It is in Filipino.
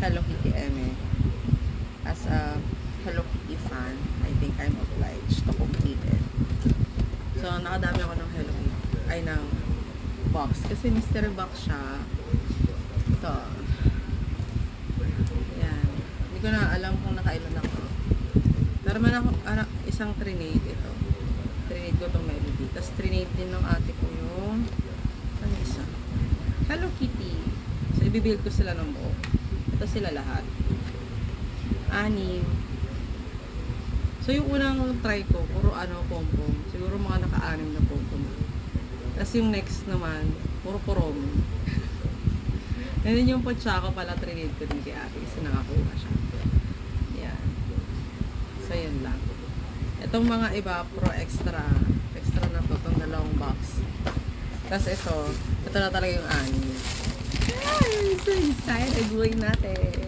Hello Kitty Eme. As a Hello Kitty fan, I think I'm obliged to complete it. So, nakadami ako ng Hello Kitty. Ay, ng box. Kasi mystery box siya. Ito. Yan. Hindi ko na alam kung nakailan ako. Pero man ako, isang trinade ito. Trinade ko itong melody. Tapos trinade din ng ate ko yung ano isa? Hello Kitty. So, ibibuild ko sila ng buo. Ito sila lahat. 6. So, yung unang try ko, puro pom-pom. Siguro mga naka-6 na pom-pom. Tapos yung next naman, puro porom. And then yung potsako pala, trinade ko din kay ate kasi nakakuha siya. Yan. So, yun lang. Itong mga iba, pro extra. Extra na to, itong dalawang box. Tapos ito na talaga yung 6. I'm so excited. Buhay natin.